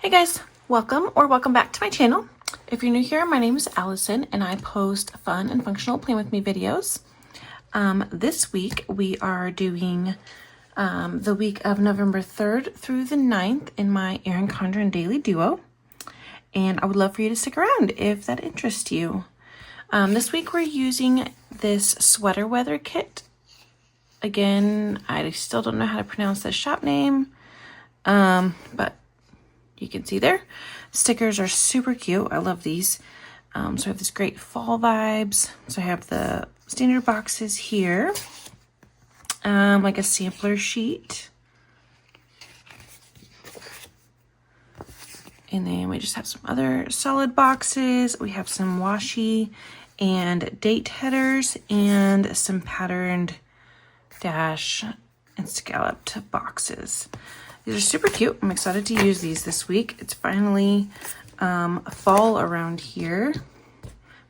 Hey guys, welcome back to my channel. If you're new here, my name is Allison and I post fun and functional plan with me videos. This week we are doing the week of November 3rd through the 9th in my Erin Condren Daily Duo. And I would love for you to stick around if that interests you. This week we're using this sweater weather kit. Again, I still don't know how to pronounce the shop name, but you can see there. Stickers are super cute. I love these. So I have this great fall vibes. So I have the standard boxes here, like a sampler sheet. And then we just have some other solid boxes. We have some washi and date headers and some patterned dash and scalloped boxes. These are super cute. I'm excited to use these this week. It's finally fall around here.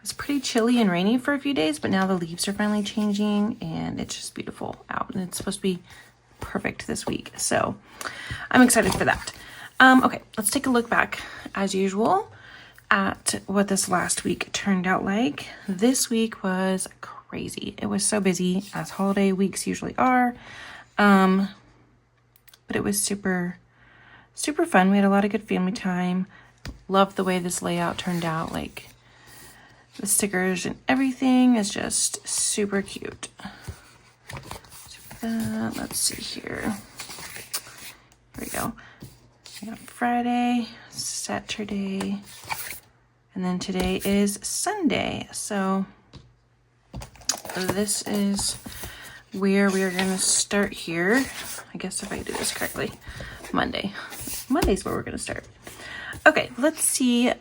It's pretty chilly and rainy for a few days, but now the leaves are finally changing and it's just beautiful out. And it's supposed to be perfect this week. So I'm excited for that. Okay, let's take a look back as usual at what this last week turned out like. This week was crazy. It was so busy, as holiday weeks usually are. But it was super fun. We had a lot of good family time. Loved the way this layout turned out. Like the stickers and everything is just super cute. Let's see here. Here we go. We got Friday, Saturday, and then today is Sunday. So this is where we are going to start here. I guess if I do this correctly, Monday. Monday's where we're going to start. Okay, let's see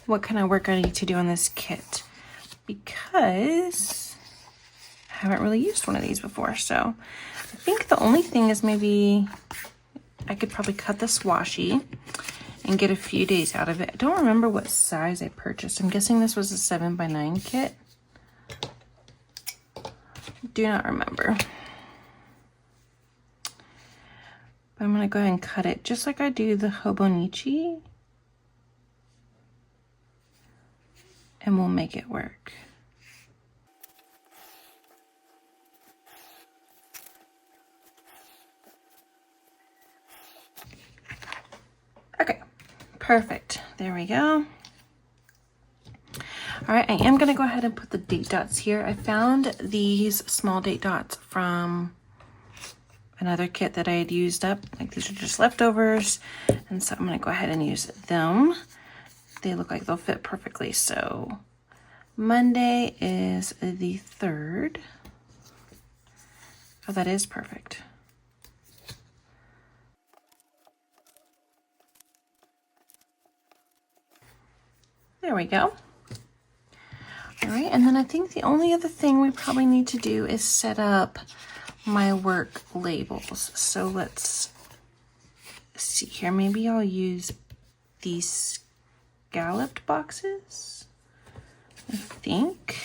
what kind of work I need to do on this kit, because I haven't really used one of these before. So I think the only thing is maybe I could probably cut this washi and get a few days out of it. I don't remember what size I purchased. I'm guessing this was a 7x9 kit. Do not remember. But I'm going to go ahead and cut it just like I do the Hobonichi. And we'll make it work. Okay, perfect. There we go. All right, I am going to go ahead and put the date dots here. I found these small date dots from another kit that I had used up. Like, these are just leftovers, and so I'm going to go ahead and use them. They look like they'll fit perfectly. So Monday is the 3rd. Oh, that is perfect. There we go. All right, and then I think the only other thing we probably need to do is set up my work labels. So let's see here. Maybe I'll use these scalloped boxes, I think.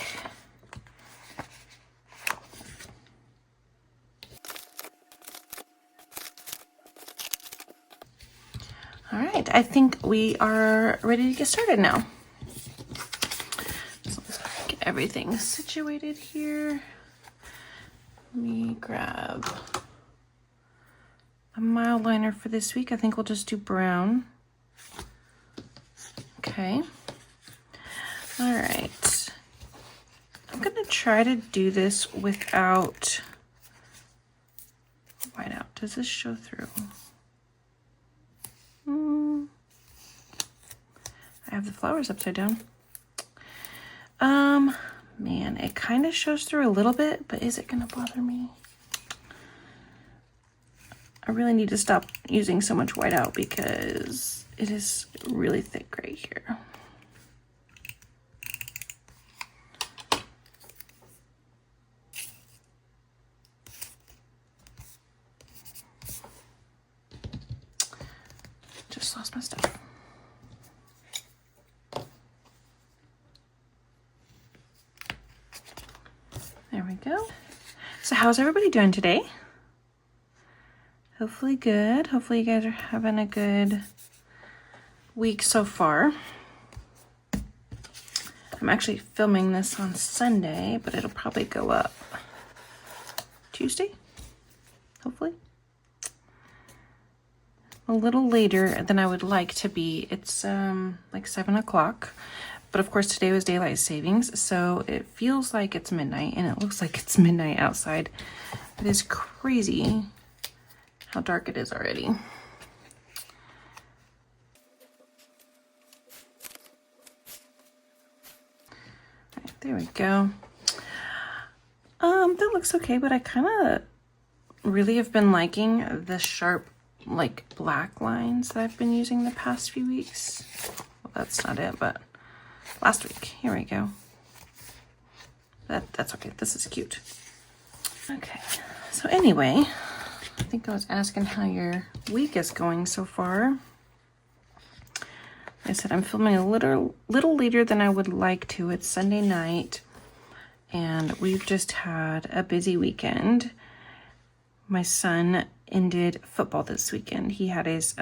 All right, I think we are ready to get started now. So let's get everything situated here. Let me grab a mild liner for this week. I think we'll just do brown. Okay. All right. I'm going to try to do this without whiteout. Does this show through? I have the flowers upside down. Man, it kind of shows through a little bit, but is it going to bother me? I really need to stop using so much whiteout because it is really thick right here. Just lost my stuff. There we go. So how's everybody doing today? Hopefully good. Hopefully you guys are having a good week so far. I'm actually filming this on Sunday, but it'll probably go up Tuesday, hopefully. A little later than I would like to be. It's like 7 o'clock, but of course today was daylight savings, so it feels like it's midnight, and it looks like it's midnight outside. It is crazy how dark it is already. There we go. That looks okay, but I kind of really have been liking the sharp, like, black lines that I've been using the past few weeks. Well, that's not it, but last week. Here we go. That's okay. This is cute. Okay. So anyway, I think I was asking how your week is going so far. Like I said, I'm filming a little later than I would like to. It's Sunday night, and we've just had a busy weekend. My son ended football this weekend. He had his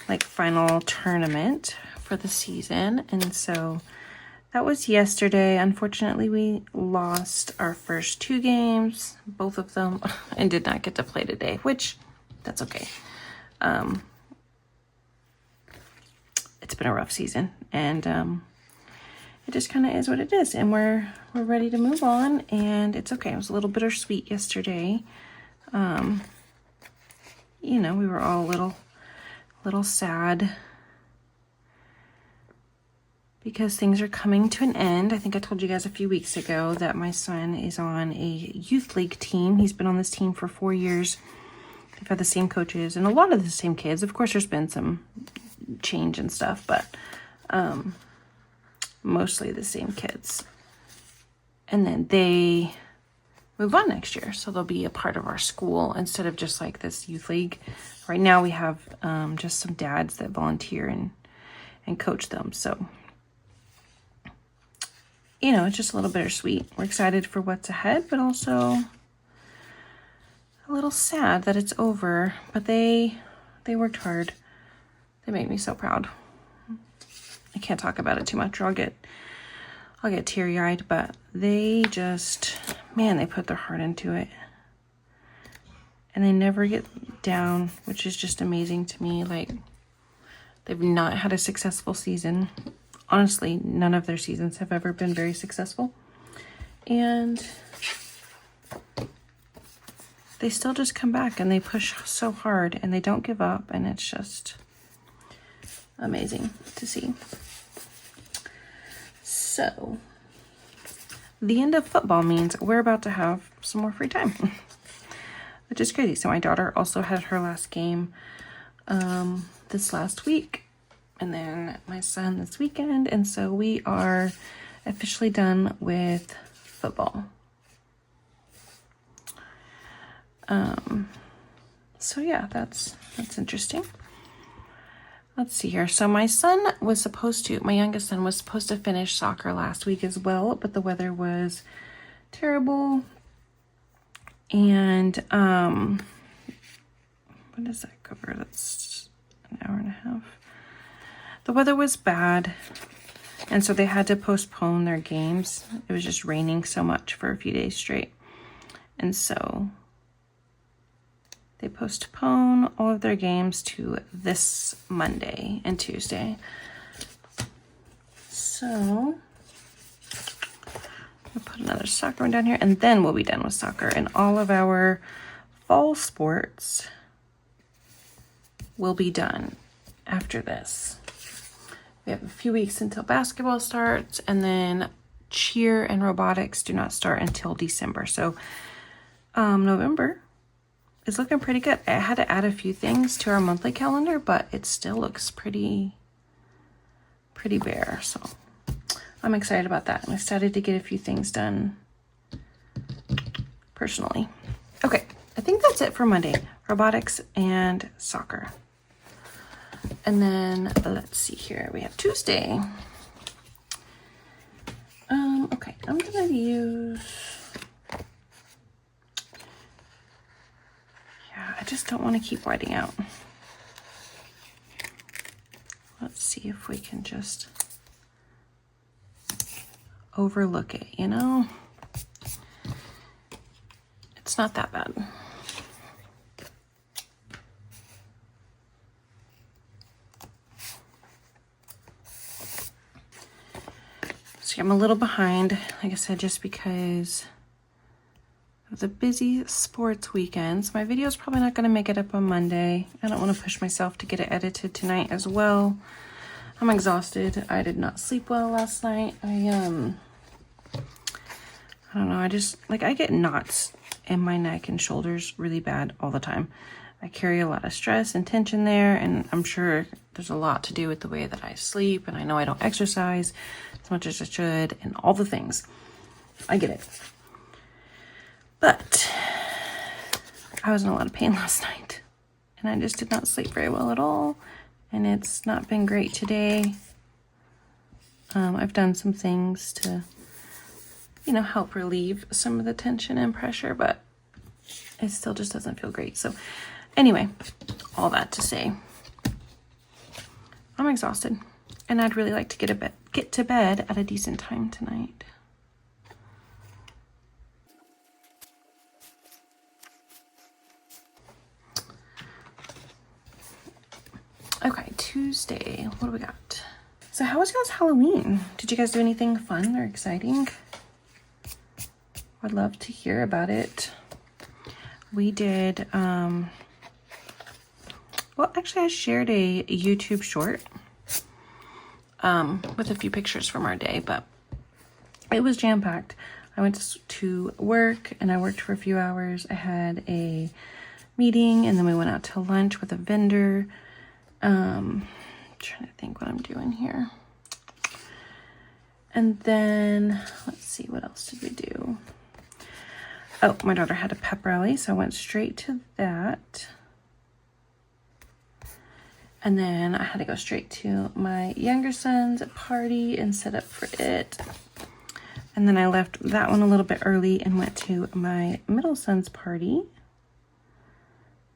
like final tournament for the season, and so that was yesterday. Unfortunately, we lost our first 2 games, both of them, and did not get to play today, which that's okay. It's been a rough season, and it just kind of is what it is, and we're ready to move on, and it's okay. It was a little bittersweet yesterday. You know, we were all a little sad because things are coming to an end. I think I told you guys a few weeks ago that my son is on a youth league team. He's been on this team for 4 years. They've had the same coaches and a lot of the same kids. Of course, there's been some change and stuff, but mostly the same kids. And then they move on next year, so they'll be a part of our school instead of just like this youth league. Right now we have just some dads that volunteer and coach them, so you know, it's just a little bittersweet. We're excited for what's ahead, but also a little sad that it's over. But they worked hard. They made me so proud. I can't talk about it too much or I'll get teary-eyed, but they just, man, they put their heart into it. And they never get down, which is just amazing to me. Like, they've not had a successful season. Honestly, none of their seasons have ever been very successful. And they still just come back and they push so hard and they don't give up, and it's just amazing to see. So, the end of football means we're about to have some more free time, which is crazy. So my daughter also had her last game this last week, and then my son this weekend, and so we are officially done with football. So yeah, that's interesting. Let's see here. So my youngest son was supposed to finish soccer last week as well, but the weather was terrible. And what does that cover? That's an hour and a half. The weather was bad, and so they had to postpone their games. It was just raining so much for a few days straight. And so they postpone all of their games to this Monday and Tuesday. So I'll put another soccer one down here, and then we'll be done with soccer. And all of our fall sports will be done after this. We have a few weeks until basketball starts, and then cheer and robotics do not start until December. So November is looking pretty good. I had to add a few things to our monthly calendar, but it still looks pretty bare. So I'm excited about that. I'm excited to get a few things done personally. Okay, I think that's it for Monday. Robotics and soccer. And then let's see here. We have Tuesday. Okay, I'm gonna use, just don't want to keep whiting out. Let's see if we can just overlook it, you know? It's not that bad. So I'm a little behind, like I said, just because it was a busy sports weekend. So my video is probably not going to make it up on Monday. I don't want to push myself to get it edited tonight as well. I'm exhausted. I did not sleep well last night. I don't know. I just, like, I get knots in my neck and shoulders really bad all the time. I carry a lot of stress and tension there, and I'm sure there's a lot to do with the way that I sleep, and I know I don't exercise as much as I should, and all the things. I get it. But I was in a lot of pain last night, and I just did not sleep very well at all, and it's not been great today. I've done some things to, you know, help relieve some of the tension and pressure, but it still just doesn't feel great. So anyway, all that to say, I'm exhausted, and I'd really like to get to bed at a decent time tonight. Okay, Tuesday, what do we got? So how was y'all's Halloween? Did you guys do anything fun or exciting? I'd love to hear about it. We did, well, actually I shared a YouTube short with a few pictures from our day, but it was jam-packed. I went to work and I worked for a few hours. I had a meeting and then we went out to lunch with a vendor. Trying to think what I'm doing here. And then, let's see, what else did we do? Oh, my daughter had a pep rally, so I went straight to that. And then I had to go straight to my younger son's party and set up for it. And then I left that one a little bit early and went to my middle son's party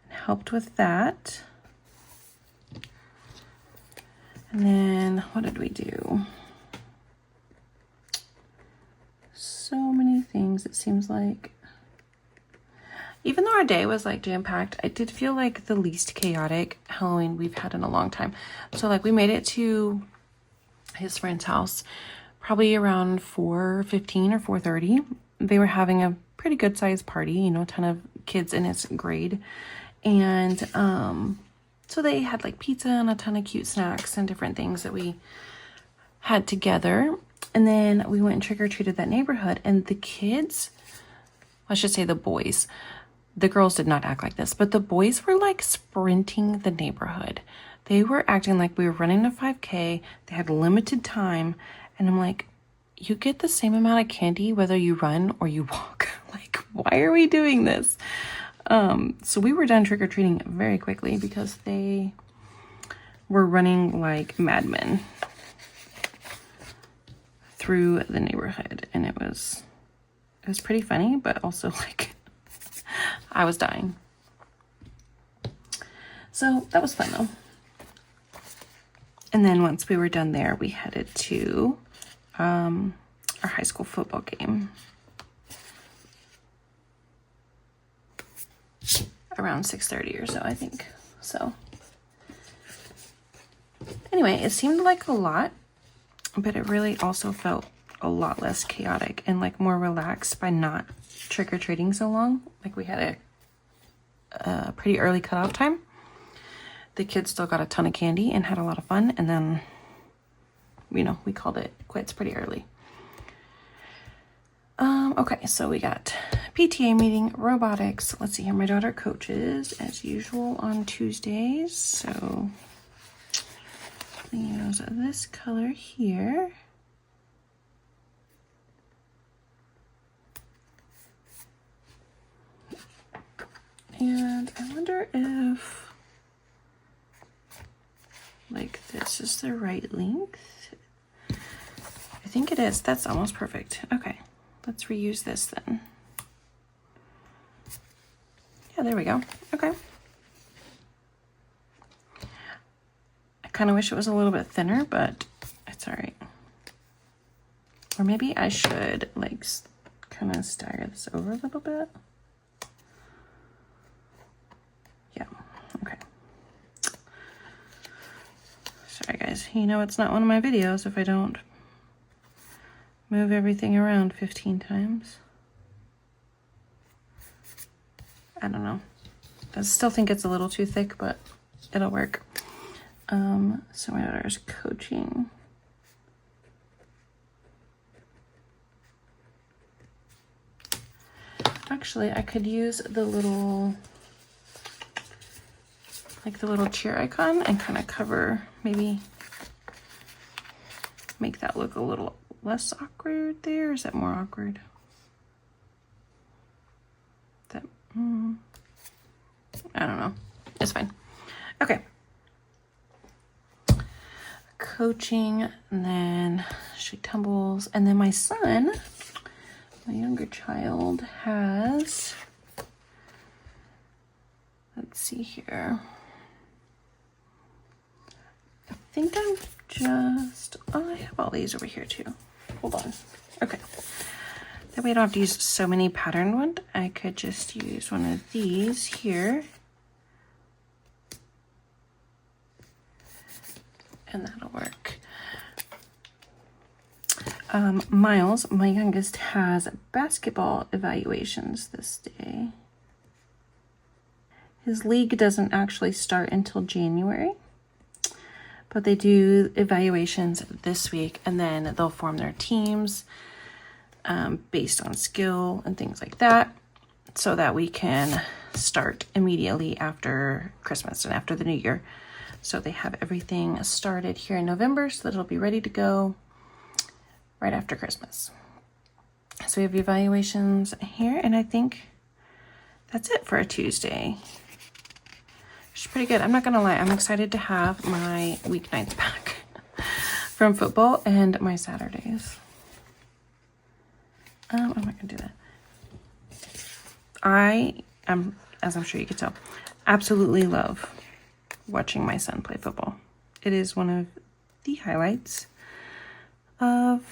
and helped with that. And then what did we do? So many things, it seems like. Even though our day was like jam-packed, I did feel like the least chaotic Halloween we've had in a long time. So like we made it to his friend's house probably around 4:15 or 4:30. They were having a pretty good sized party, you know, a ton of kids in his grade. And so they had like pizza and a ton of cute snacks and different things that we had together. And then we went and trick-or-treated that neighborhood, and the kids, I should say the boys, the girls did not act like this, but the boys were like sprinting the neighborhood. They were acting like we were running a 5K. They had limited time. And I'm like, you get the same amount of candy whether you run or you walk. Like, why are we doing this? So we were done trick-or-treating very quickly because they were running like madmen through the neighborhood. And it was pretty funny, but also like I was dying. So that was fun though. And then once we were done there, we headed to our high school football game. Around 6:30 or so, I think. So anyway, it seemed like a lot, but it really also felt a lot less chaotic and like more relaxed by not trick-or-treating so long. Like we had a pretty early cutoff time. The kids still got a ton of candy and had a lot of fun, and then, you know, we called it quits pretty early. Okay, so we got PTA meeting, robotics. Let's see here. My daughter coaches as usual on Tuesdays, so I use this color here. And I wonder if like this is the right length. I think it is. That's almost perfect. Okay, let's reuse this then. Yeah, there we go. Okay, kind of wish it was a little bit thinner, but it's all right. Or maybe I should like kind of stagger this over a little bit. Yeah, okay. Sorry guys, you know it's not one of my videos if I don't move everything around 15 times. I don't know. I still think it's a little too thick, but it'll work. So my daughter's coaching. Actually, I could use the little, like the little cheer icon and kind of cover, maybe make that look a little less awkward there. Is that more awkward? That, I don't know. It's fine. Okay. Coaching, and then she tumbles, and then my son, my younger child, has, let's see here. I think I'm just, oh, I have all these over here too. Hold on. Okay. That way I don't have to use so many patterned ones. I could just use one of these here. And that'll work. Miles, my youngest, has basketball evaluations this day. His league doesn't actually start until January, but they do evaluations this week, and then they'll form their teams based on skill and things like that, so that we can start immediately after Christmas and after the new year. So they have everything started here in November so that it'll be ready to go right after Christmas. So we have evaluations here, and I think that's it for a Tuesday. It's pretty good. I'm not gonna lie, I'm excited to have my weeknights back from football and my Saturdays. I'm not gonna do that. I am, as I'm sure you can tell, absolutely love watching my son play football. It is one of the highlights of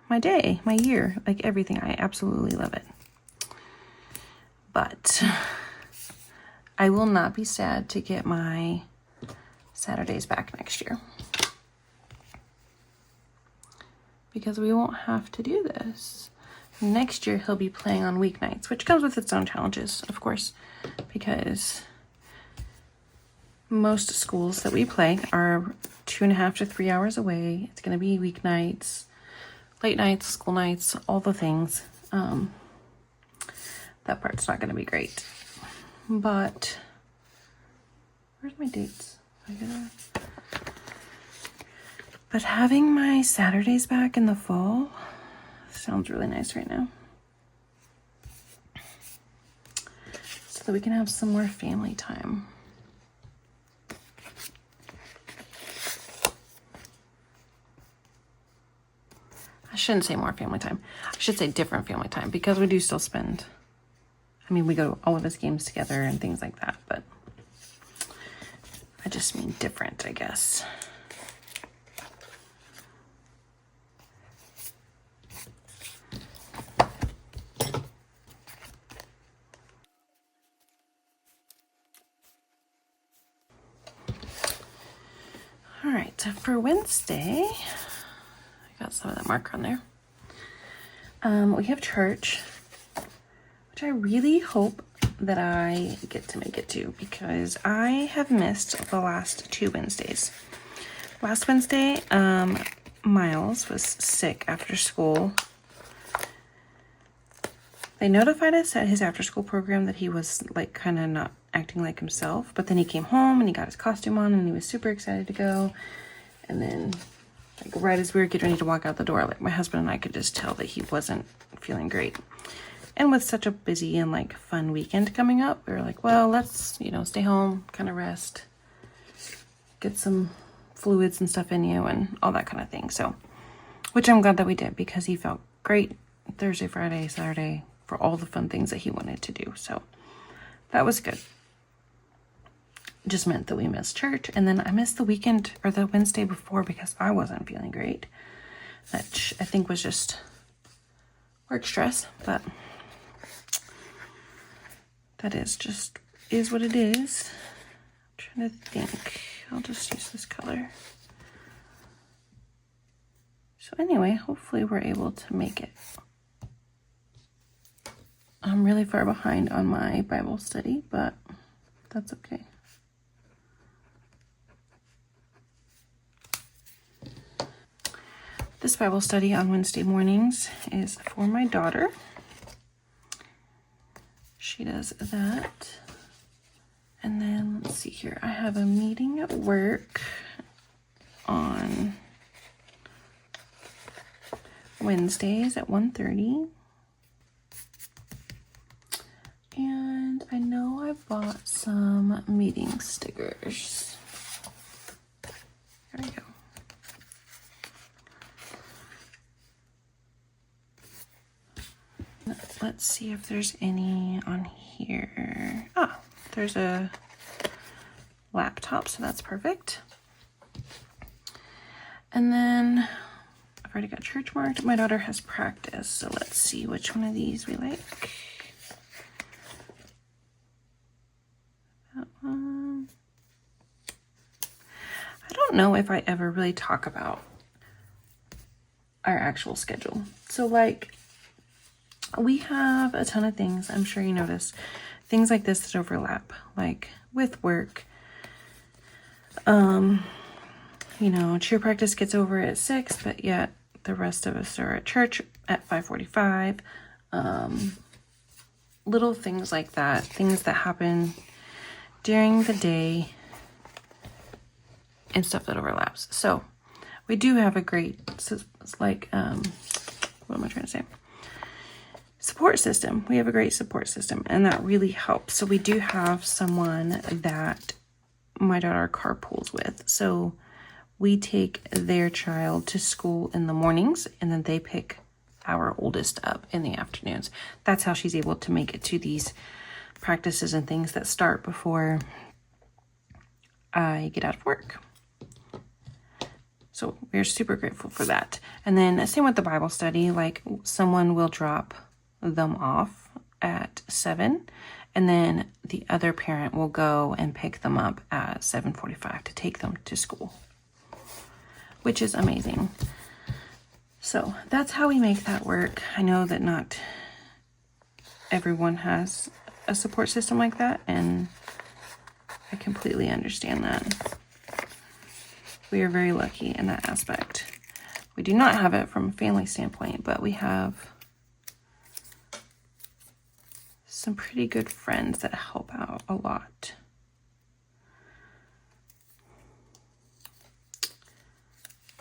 my day, my year, like everything. I absolutely love it. But I will not be sad to get my Saturdays back next year, because we won't have to do this. Next year he'll be playing on weeknights, which comes with its own challenges, of course, because most schools that we play are 2.5 to 3 hours away. It's going to be weeknights, late nights, school nights, all the things. That part's not going to be great. But where's my dates? But having my Saturdays back in the fall sounds really nice right now, so that we can have some more family time. I shouldn't say more family time. I should say different family time, because we do still spend, I mean, we go to all of his games together and things like that, but I just mean different, I guess. All right, so for Wednesday, I got some of that marker on there. We have church, which I really hope that I get to make it to, because I have missed the last 2 Wednesdays. Last Wednesday, Miles was sick after school. They notified us at his after school program that he was like kind of not acting like himself, but then he came home and he got his costume on and he was super excited to go. And then like right as we were getting ready to walk out the door, like my husband and I could just tell that he wasn't feeling great. And with such a busy and like fun weekend coming up, we were like, well, let's, you know, stay home, kind of rest, get some fluids and stuff in you and all that kind of thing. So, which I'm glad that we did, because he felt great Thursday, Friday, Saturday for all the fun things that he wanted to do. So that was good. just meant that we missed church. And then I missed the weekend or the Wednesday before because I wasn't feeling great, which I think was just work stress, but that is what it is. I'm trying to think. I'll just use this color. So anyway, hopefully we're able to make it. I'm really far behind on my Bible study, but that's okay. This Bible study on Wednesday mornings is for my daughter. She does that. And then let's see here. I have a meeting at work on Wednesdays at 1:30. And I know I bought some meeting stickers. There we go. Let's see if there's any on here. Ah, there's a laptop, so that's perfect. And then I've already got church marked. My daughter has practice, so let's see which one of these we like. That one. I don't know if I ever really talk about our actual schedule. So like, we have a ton of things, I'm sure you notice, things like this that overlap, like with work. You know, cheer practice gets over at 6, but yet the rest of us are at church at 5:45. Little things like that, things that happen during the day and stuff that overlaps. So we do have a great, like, what am I trying to say? Support system. We have a great support system, and that really helps. So we do have someone that my daughter carpools with. So we take their child to school in the mornings, and then they pick our oldest up in the afternoons. That's how she's able to make it to these practices and things that start before I get out of work. So we're super grateful for that. And then same with the Bible study, like someone will drop them off at 7, and then the other parent will go and pick them up at 7:45 to take them to school, which is amazing. So that's how we make that work. I know that not everyone has a support system like that, and I completely understand that. We are very lucky in that aspect. We do not have it from a family standpoint, but we have some pretty good friends that help out a lot.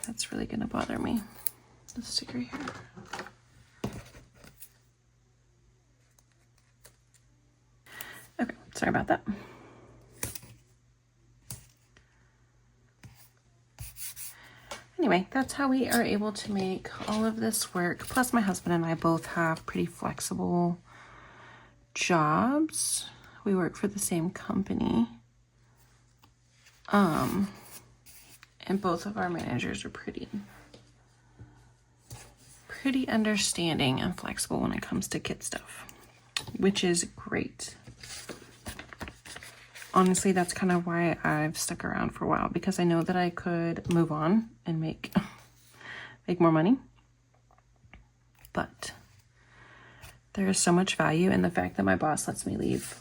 That's really gonna bother me. The sticker here. Okay, sorry about that. Anyway, that's how we are able to make all of this work. Plus my husband and I both have pretty flexible jobs. We work for the same company. And both of our managers are pretty understanding and flexible when it comes to kid stuff, which is great. Honestly, that's kind of why I've stuck around for a while, because I know that I could move on and make more money. But there is so much value in the fact that my boss lets me leave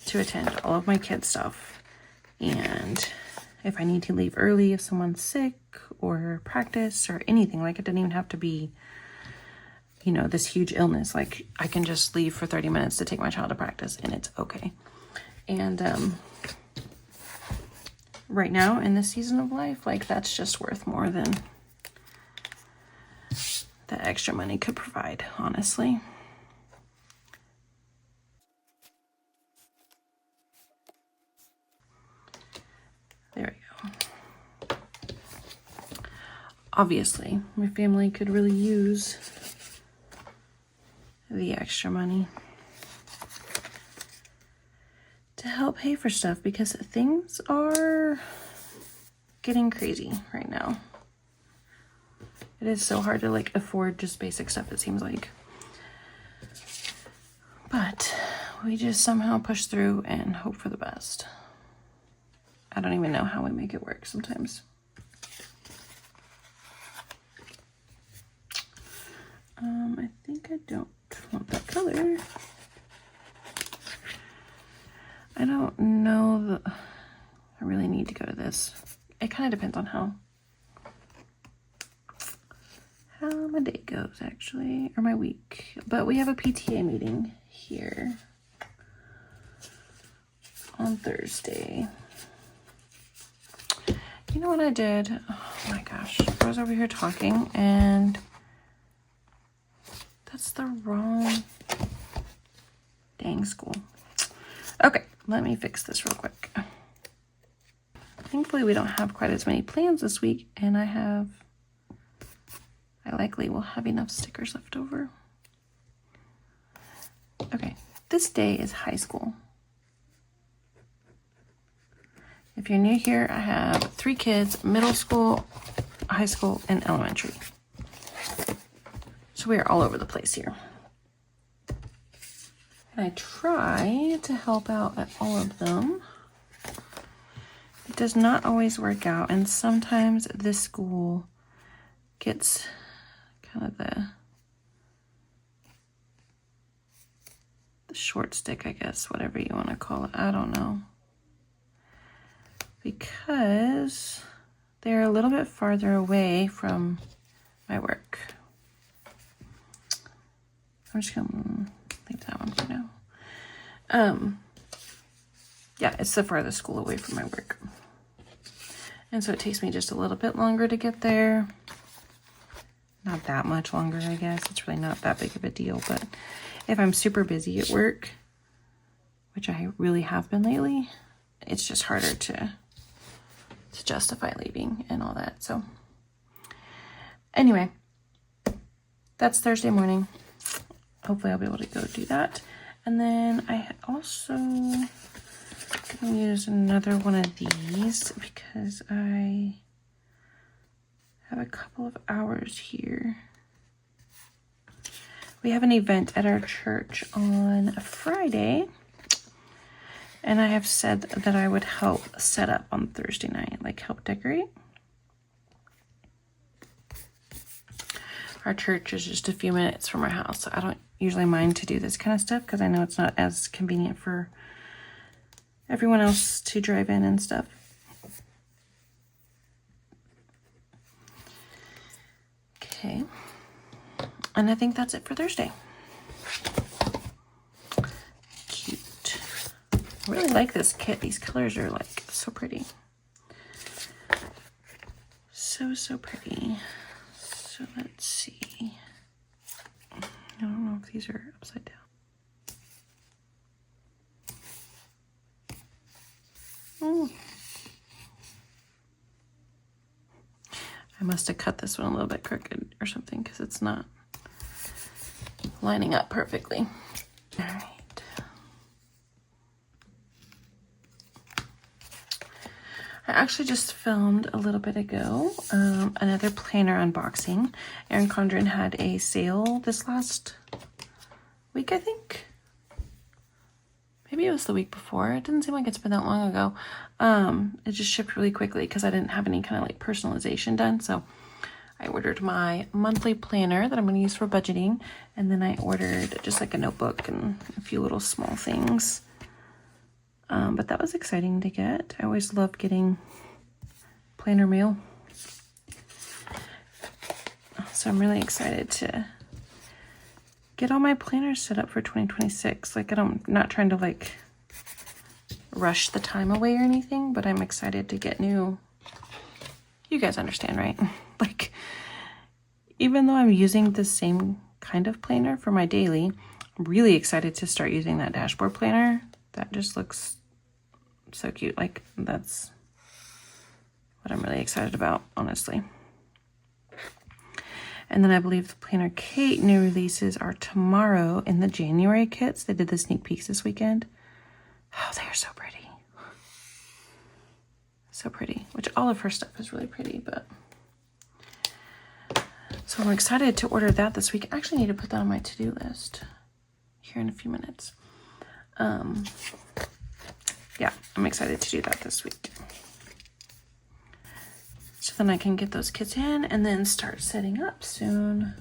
to attend all of my kids' stuff. And if I need to leave early, if someone's sick or practice or anything, like it doesn't even have to be, you know, this huge illness. Like I can just leave for 30 minutes to take my child to practice and it's okay. And right now in this season of life, like that's just worth more than the extra money could provide, honestly. There we go. Obviously, my family could really use the extra money to help pay for stuff because things are getting crazy right now. It is so hard to like afford just basic stuff, it seems like. But we just somehow push through and hope for the best. I don't even know how we make it work sometimes. I think I don't want that color. I don't know I really need to go to this. It kind of depends on how my day goes actually, or my week. But we have a PTA meeting here on Thursday. You know what I did? Oh my gosh, I was over here talking and that's the wrong dang school. Okay, let me fix this real quick. Thankfully we don't have quite as many plans this week, and I likely will have enough stickers left over. Okay, this day is high school. If you're new here, I have 3 kids, middle school, high school, and elementary. So we are all over the place here. And I try to help out at all of them. It does not always work out, and sometimes this school gets kind of the short stick, I guess, whatever you want to call it. I don't know. Because they're a little bit farther away from my work. I'm just gonna leave that one for now. Yeah, it's the farthest school away from my work. And so it takes me just a little bit longer to get there. Not that much longer, I guess. It's really not that big of a deal, but if I'm super busy at work, which I really have been lately, it's just harder to justify leaving and all that. So anyway, that's Thursday morning. Hopefully I'll be able to go do that. And then I also gonna use another one of these because I have a couple of hours here. We have an event at our church on a Friday, and I have said that I would help set up on Thursday night, like help decorate. Our church is just a few minutes from our house, so I don't usually mind to do this kind of stuff because I know it's not as convenient for everyone else to drive in and stuff. Okay, and I think that's it for Thursday. Cute. I really like this kit. These colors are like so pretty. So pretty. So let's see. I don't know if these are upside down. I must have cut this one a little bit crooked or something because it's not lining up perfectly. All right. I actually just filmed a little bit ago another planner unboxing. Erin Condren had a sale this last week, I think. Maybe it was the week before. It didn't seem like it's been that long ago. It just shipped really quickly because I didn't have any kind of like personalization done. So I ordered my monthly planner that I'm going to use for budgeting. And then I ordered just like a notebook and a few little small things. But that was exciting to get. I always love getting planner mail. So I'm really excited to get all my planners set up for 2026. Like I'm not trying to like rush the time away or anything, but I'm excited to get new. You guys understand, right? Like even though I'm using the same kind of planner for my daily, I'm really excited to start using that dashboard planner. That just looks so cute. Like that's what I'm really excited about, honestly. And then I believe the Planner Kate new releases are tomorrow in the January kits. They did the sneak peeks this weekend. Oh, they are so pretty. So pretty, which all of her stuff is really pretty, but. So I'm excited to order that this week. I actually need to put that on my to-do list here in a few minutes. Yeah, I'm excited to do that this week. So then I can get those kits in and then start setting up soon.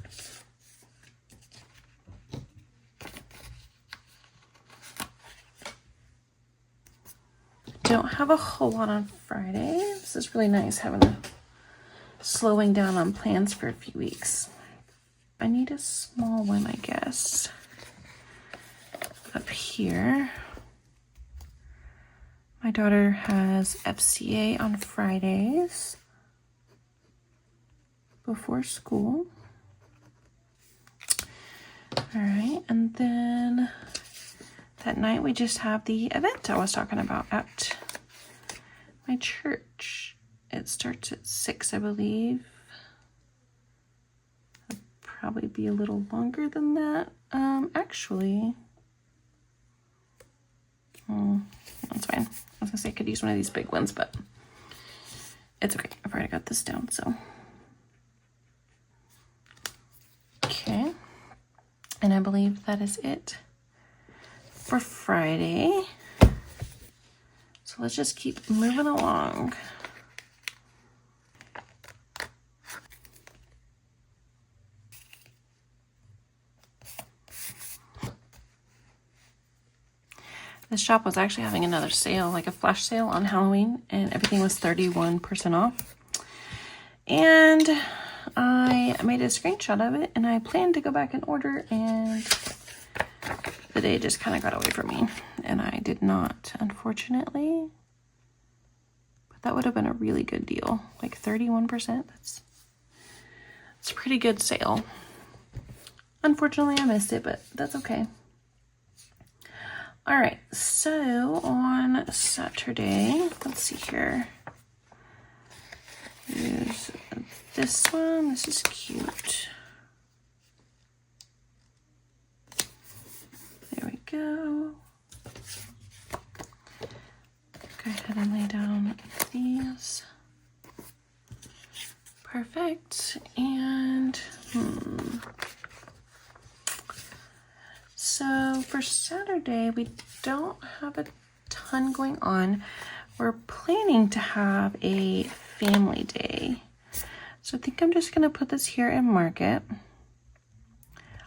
Don't have a whole lot on Friday. This is really nice slowing down on plans for a few weeks. I need a small one, I guess. Up here. My daughter has FCA on Fridays before school. All right, and then that night we just have the event I was talking about at my church. It starts at 6, I believe. It'll probably be a little longer than that. Actually, that's fine. I was gonna say I could use one of these big ones, but it's okay. I've already got this down, so. Okay. And I believe that is it for Friday. So let's just keep moving along. This shop was actually having another sale, like a flash sale on Halloween, and everything was 31% off. And I made a screenshot of it, and I planned to go back and order, and the day just kind of got away from me, and I did not, unfortunately. But that would have been a really good deal, like 31%. That's a pretty good sale. Unfortunately, I missed it, but that's okay. All right, so on Saturday, let's see here. Here's this one. This is cute. There we go. Go ahead and lay down these. Perfect. And so for Saturday, we don't have a ton going on. We're planning to have a family day. So I think I'm just gonna put this here and mark it.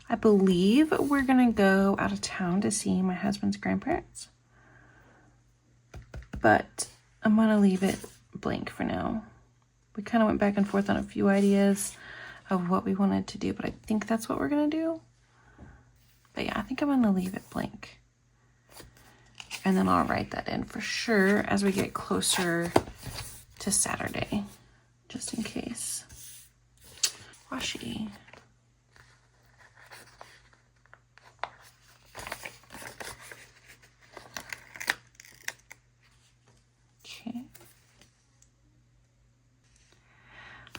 I believe we're gonna go out of town to see my husband's grandparents, but I'm gonna leave it blank for now. We kind of went back and forth on a few ideas of what we wanted to do, but I think that's what we're gonna do. But yeah, I think I'm gonna leave it blank. And then I'll write that in for sure as we get closer to Saturday, just in case. Washi. Okay.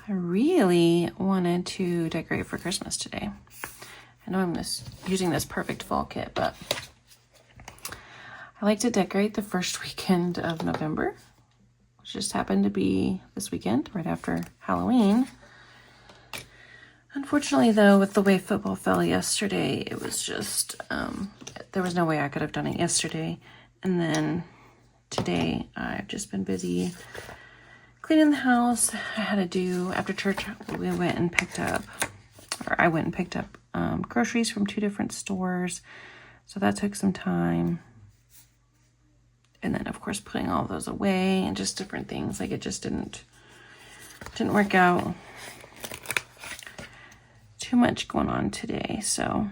I really wanted to decorate for Christmas today. I know I'm just using this perfect fall kit, but I like to decorate the first weekend of November, which just happened to be this weekend, right after Halloween. Unfortunately, though, with the way football fell yesterday, it was just, there was no way I could have done it yesterday. And then today, I've just been busy cleaning the house. I had to do, after church, we went and picked up, or I went and picked up groceries from 2 different stores. So that took some time. And then, of course, putting all those away and just different things. Like, it just didn't work out. Too much going on today, so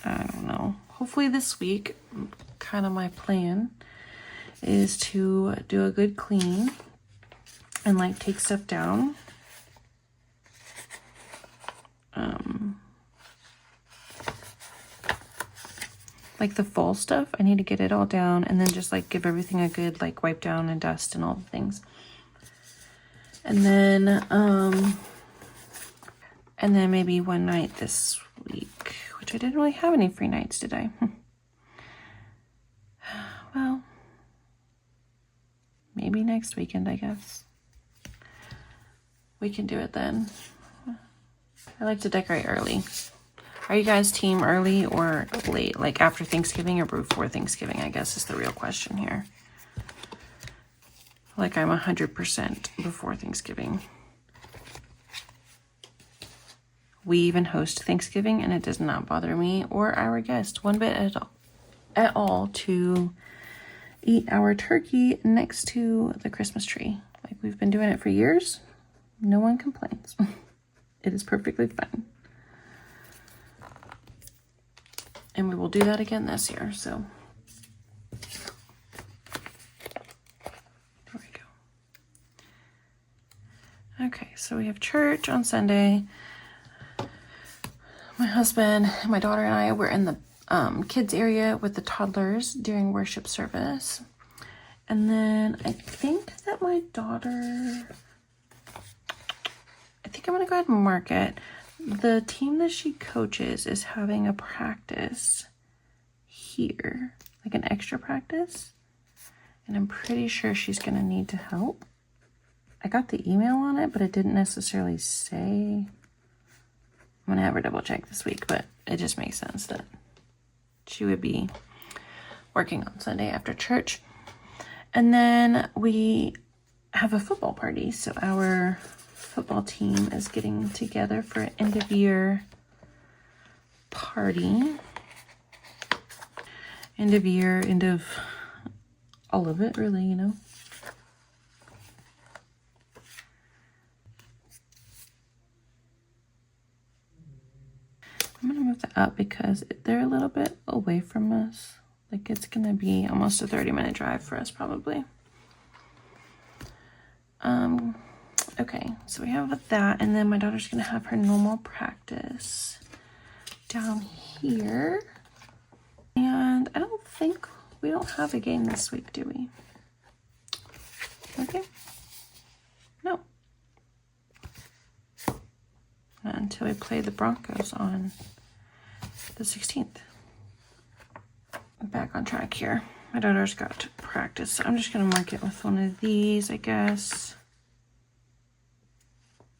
I don't know. Hopefully this week, kind of my plan is to do a good clean and like take stuff down. Like the fall stuff, I need to get it all down and then just like give everything a good like wipe down and dust and all the things. And then maybe one night this week, which I didn't really have any free nights, did I? Well, maybe next weekend, I guess. We can do it then. I like to decorate early. Are you guys team early or late? Like after Thanksgiving or before Thanksgiving, I guess is the real question here. Like I'm 100% before Thanksgiving. We even host Thanksgiving and it does not bother me or our guests one bit at all to eat our turkey next to the Christmas tree. Like we've been doing it for years. No one complains. It is perfectly fine. And we will do that again this year, so. There we go. Okay, so we have church on Sunday. My husband, my daughter and I were in the kids area with the toddlers during worship service. And then I think that my daughter, I think I'm going to go ahead and mark it. The team that she coaches is having a practice here, like an extra practice. And I'm pretty sure she's going to need to help. I got the email on it, but it didn't necessarily say. I'm going to have her double check this week, but it just makes sense that she would be working on Sunday after church. And then we have a football party. So our football team is getting together for an end of year party. End of year, end of all of it, really, you know. I'm gonna move that up because they're a little bit away from us. Like it's gonna be almost a 30-minute drive for us probably. Okay, so we have that, and then my daughter's gonna have her normal practice down here. And I don't think we don't have a game this week, do we? Okay. No. Not until we play the Broncos on the 16th. Back on track here. My daughter's got practice, so I'm just gonna mark it with one of these, I guess.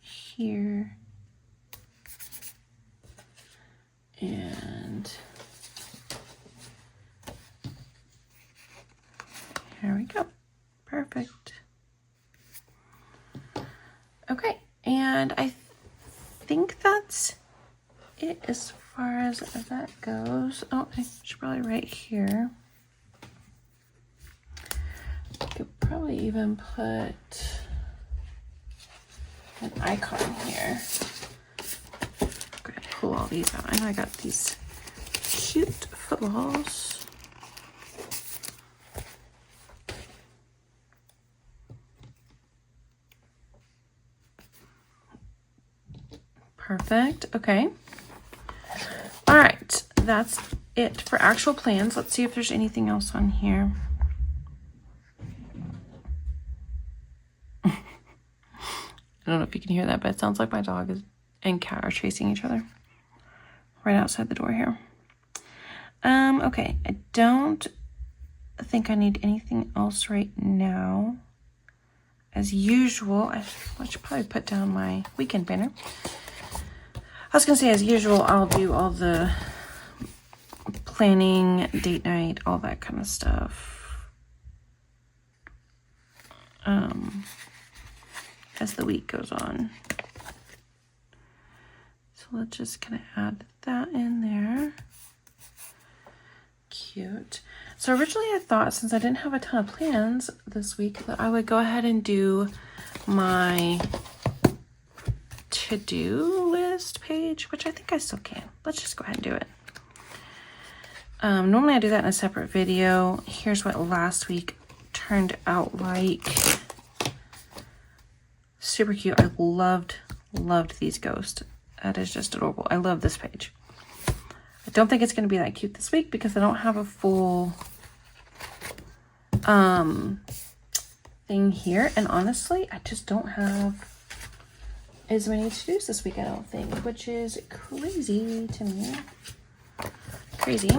Here. And here we go. Perfect. Okay, and I think that's it as far as that goes. Oh, I should probably write here. I could probably even put an icon here. I'm gonna pull all these out. I know I got these cute footballs. Perfect. Okay. All right. That's it for actual plans. Let's see if there's anything else on here. I don't know if you can hear that, but it sounds like my dog and cat are chasing each other right outside the door here. Okay. I don't think I need anything else right now. As usual, I should probably put down my weekend banner. I was going to say, as usual, I'll do all the planning, date night, all that kind of stuff. As the week goes on. So let's just kind of add that in there. Cute. So originally I thought, since I didn't have a ton of plans this week, that I would go ahead and do my to-do list page, which I think I still can. Let's just go ahead and do it. Normally I do that in a separate video. Here's what last week turned out like. Super cute. I loved these ghosts. That is just adorable. I love this page. I don't think it's going to be that cute this week because I don't have a full thing here. And honestly, I just don't have as many to-dos this week, I don't think, which is crazy to me. Crazy.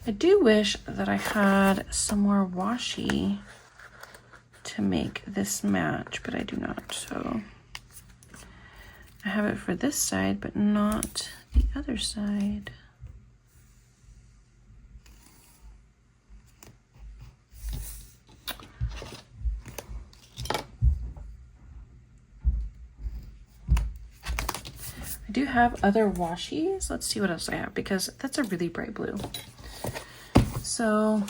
I do wish that I had some more washi to make this match, but I do not. So I have it for this side, but not the other side. I do have other washies. Let's see what else I have, because that's a really bright blue. So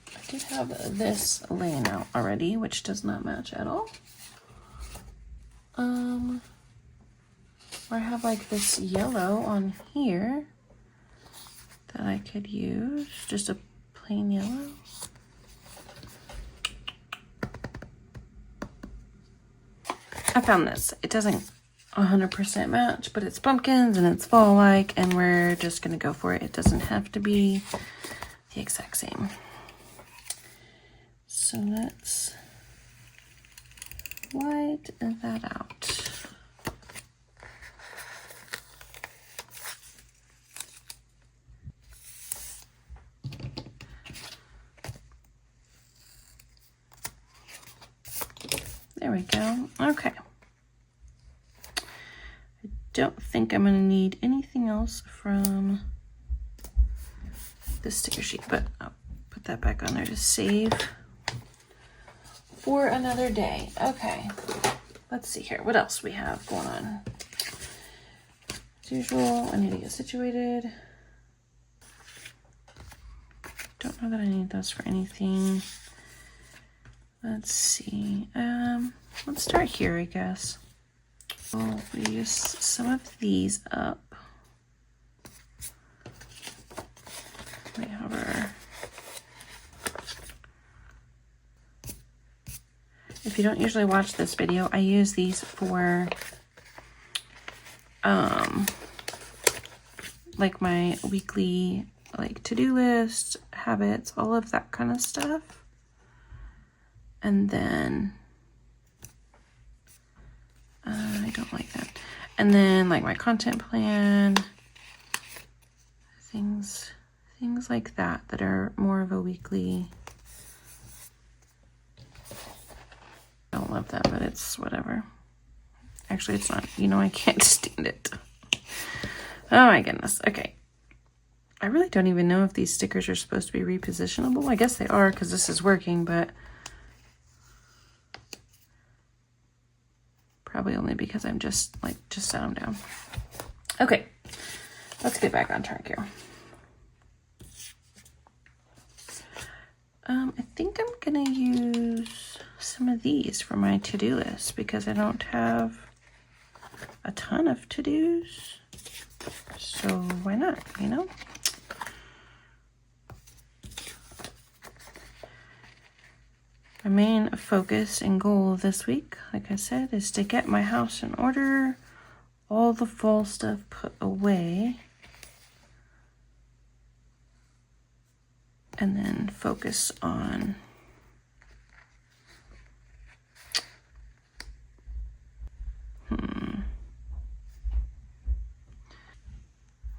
I did have this laying out already, which does not match at all. Or I have like this yellow on here that I could use, just a plain yellow. I found this. It doesn't 100% match, but it's pumpkins and it's fall-like, and we're just gonna go for it. It doesn't have to be the exact same. So let's white that out. There we go. Okay. I don't think I'm going to need anything else from this sticker sheet, but I'll put that back on there to save for another day. Okay. Let's see here. What else we have going on? As usual, I need to get situated. Don't know that I need those for anything. Let's see. Let's start here, I guess. We'll use some of these up. Let me hover. If you don't usually watch this video, I use these for like my weekly like to-do list, habits, all of that kind of stuff. And then I don't like that. And then like my content plan, things like that are more of a weekly. I don't love that, but it's whatever. Actually, it's not. You know, I can't stand it. Oh my goodness. Okay. I really don't even know if these stickers are supposed to be repositionable. I guess they are because this is working, but probably only because I'm just set them down. Okay, let's get back on track here. I think I'm gonna use some of these for my to-do list because I don't have a ton of to-dos. So why not, you know? My main focus and goal this week, like I said, is to get my house in order, all the fall stuff put away, and then focus on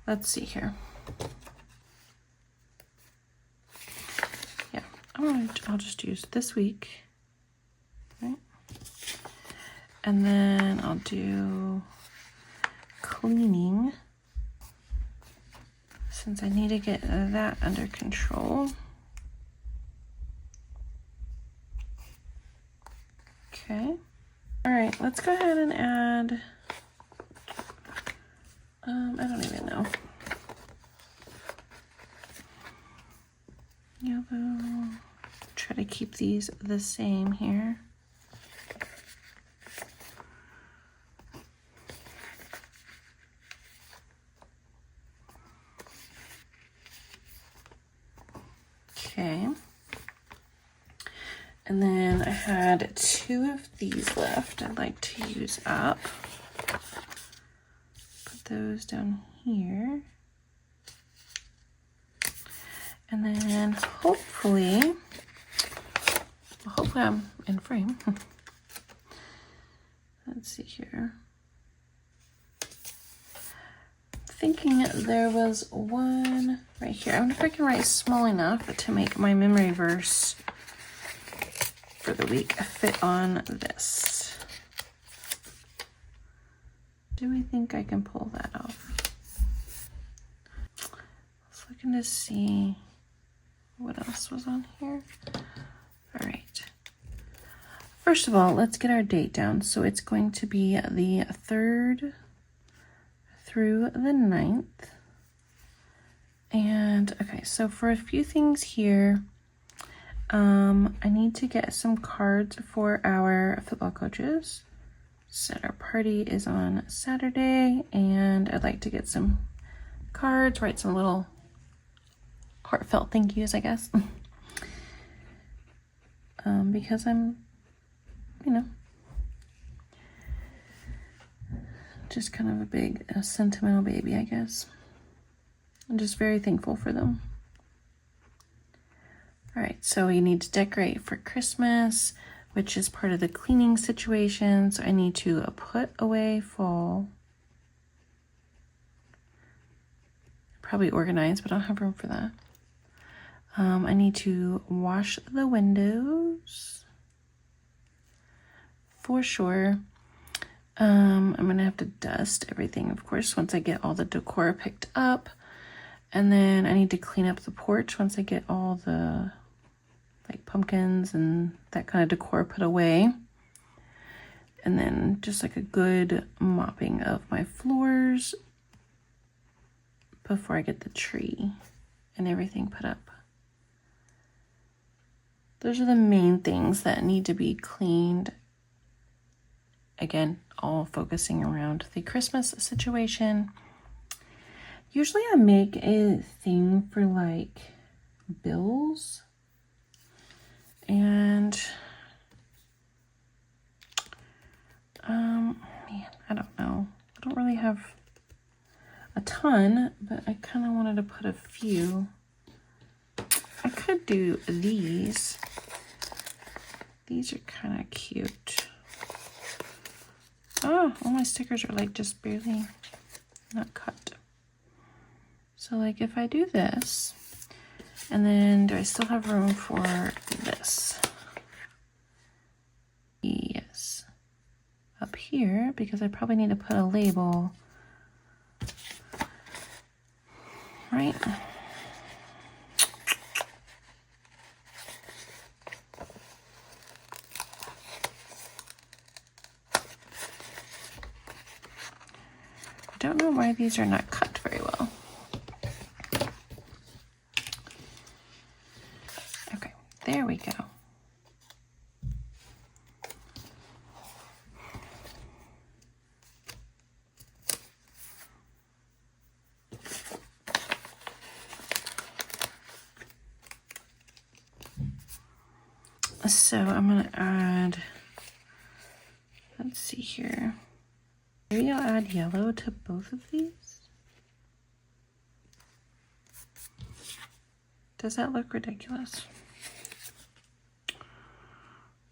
let's see here. Yeah, I'll just use this week, right? And then I'll do cleaning since I need to get that under control. Okay. All right, let's go ahead and add, I don't even know. Yellow. Try to keep these the same here. Okay. And then I had 2 of these left I'd like to use up. Put those down here. And then hopefully I'm in frame. Let's see here. Thinking there was one right here. I wonder if I can write small enough to make my memory verse for the week fit on this? Do we think I can pull that off? I was looking to see what else was on here. All right. First of all, let's get our date down. So it's going to be the 3rd through the 9th. And okay, so for a few things here, I need to get some cards for our football coaches. So our party is on Saturday, and I'd like to get some cards, write some little heartfelt thank yous, I guess. Because I'm, you know, just kind of a big sentimental baby, I guess. I'm just very thankful for them. All right, so we need to decorate for Christmas, which is part of the cleaning situation. So I need to put away fall. Probably organize, but I don't have room for that. I need to wash the windows for sure. I'm gonna have to dust everything, of course, once I get all the decor picked up. And then I need to clean up the porch once I get all the like pumpkins and that kind of decor put away. And then just like a good mopping of my floors before I get the tree and everything put up. Those are the main things that need to be cleaned. Again, all focusing around the Christmas situation. Usually I make a thing for like bills, and man, I don't know. I don't really have a ton, but I kind of wanted to put a few. I could do these. These are kind of cute. Oh, all my stickers are like just barely not cut. So like if I do this, and then do I still have room for this? Yes. Up here, because I probably need to put a label, right? I don't know why these are not cut very well. Okay, there we go. So I'm gonna add, let's see here. Maybe I'll add yellow to both of these. Does that look ridiculous?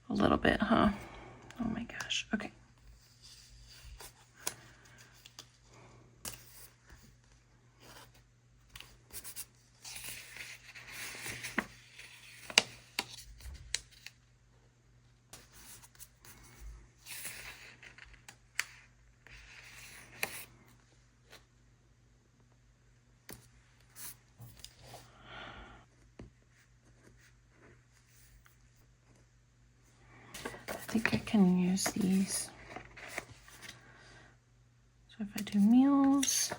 A little bit, huh? Oh my gosh, okay. I think I can use these. So if I do meals,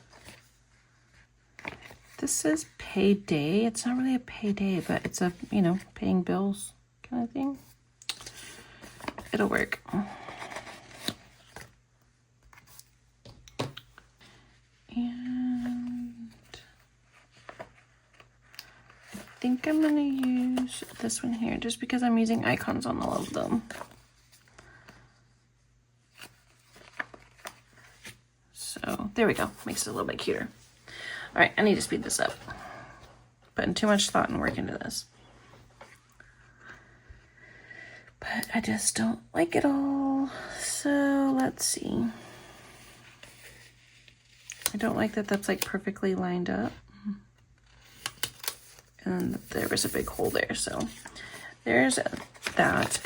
this says payday. It's not really a payday, but it's a, you know, paying bills kind of thing. It'll work. And I think I'm gonna use this one here just because I'm using icons on all of them. So there we go, makes it a little bit cuter. All right, I need to speed this up. Putting too much thought and work into this. But I just don't like it all. So let's see. I don't like that that's like perfectly lined up. And there was a big hole there, so there's that.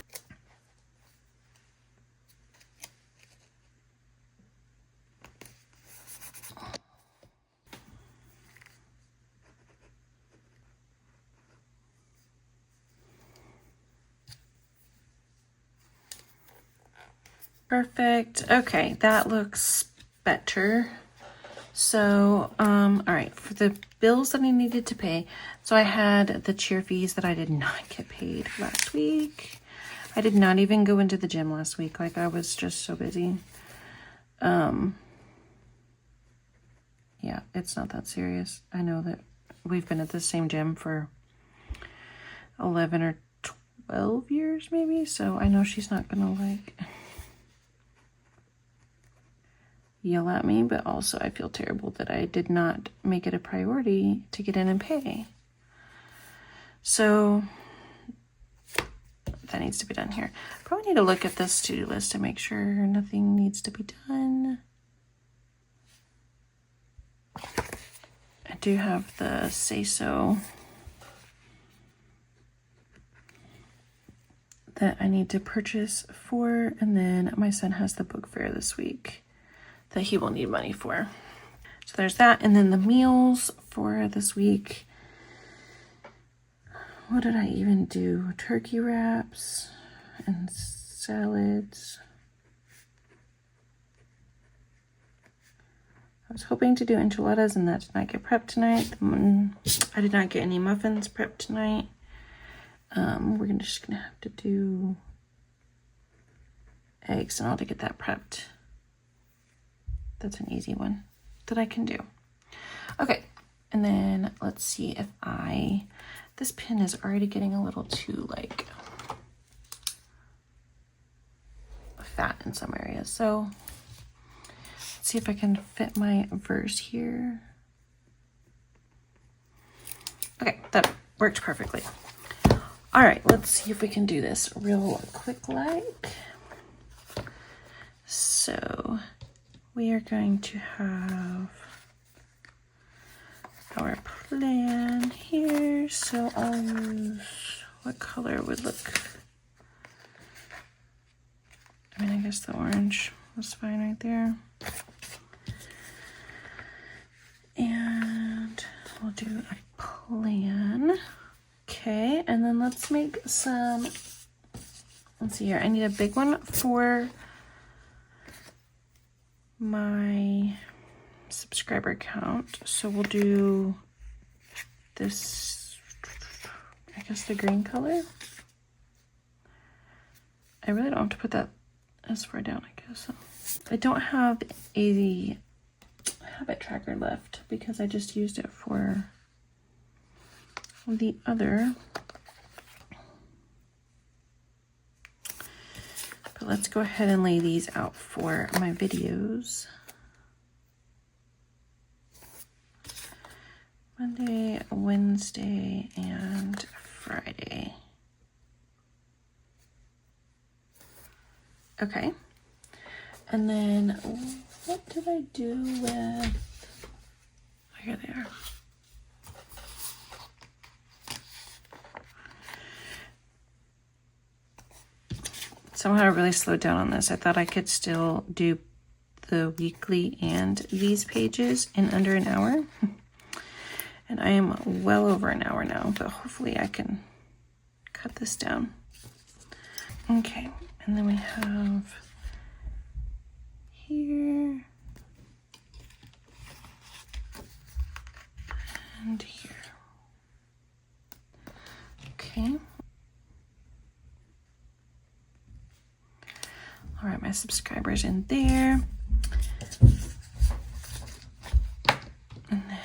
Perfect. Okay, that looks better. So, all right, for the bills that I needed to pay, so I had the cheer fees that I did not get paid last week. I did not even go into the gym last week. Like, I was just so busy. Yeah, it's not that serious. I know that we've been at the same gym for 11 or 12 years maybe, so I know she's not gonna like yell at me, but also I feel terrible that I did not make it a priority to get in and pay. So that needs to be done here. Probably need to look at this to-do list to make sure nothing needs to be done. I do have the say-so that I need to purchase for, and then my son has the book fair this week that he will need money for. So there's that, and then the meals for this week. What did I even do? Turkey wraps and salads. I was hoping to do enchiladas, and that did not get prepped tonight. I did not get any muffins prepped tonight. We're just gonna have to do eggs and all to get that prepped. That's an easy one that I can do. Okay, and then let's see if this pen is already getting a little too like fat in some areas. So let's see if I can fit my verse here. Okay, that worked perfectly. All right, let's see if we can do this real quick like. So we are going to have our plan here. So I'll use, what color would look, I mean, I guess the orange was fine right there. And we'll do a plan. Okay, and then let's make some, let's see here. I need a big one for my subscriber count. So we'll do this, I guess the green color. I really don't have to put that as far down, I guess. So I don't have a habit tracker left because I just used it for the other. But let's go ahead and lay these out for my videos. Monday, Wednesday, and Friday. Okay. And then what did I do with, oh, here they are. Somehow I really slowed down on this. I thought I could still do the weekly and these pages in under an hour. And I am well over an hour now, but hopefully I can cut this down. Okay, and then we have here and here. Okay. All right, my subscribers in there. And then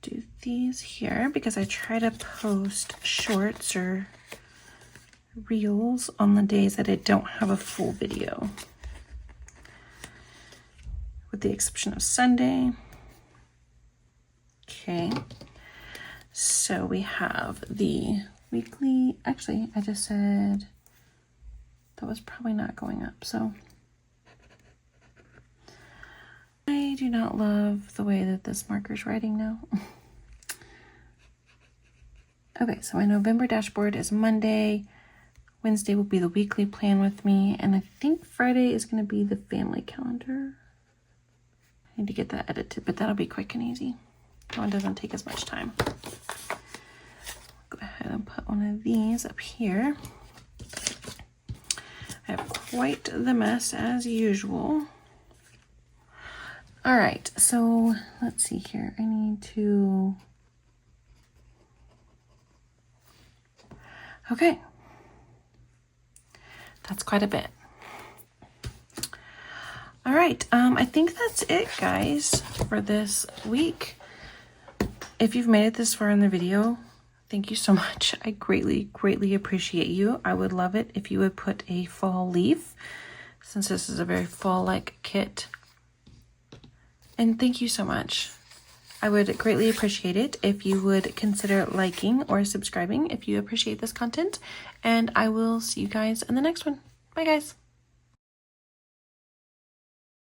do these here because I try to post shorts or reels on the days that I don't have a full video, with the exception of Sunday. Okay, so we have the weekly, actually I just said that was probably not going up, so I do not love the way that this marker's writing now. Okay, so my November dashboard is Monday. Wednesday will be the weekly plan with me, and I think Friday is going to be the family calendar. I need to get that edited, but that'll be quick and easy. That one doesn't take as much time. Go ahead and put one of these up here. I have quite the mess as usual. All right, so let's see here. I need to, okay. That's quite a bit. All right, I think that's it, guys, for this week. If you've made it this far in the video, thank you so much. I greatly, greatly appreciate you. I would love it if you would put a fall leaf, since this is a very fall-like kit. And thank you so much. I would greatly appreciate it if you would consider liking or subscribing if you appreciate this content. And I will see you guys in the next one. Bye, guys.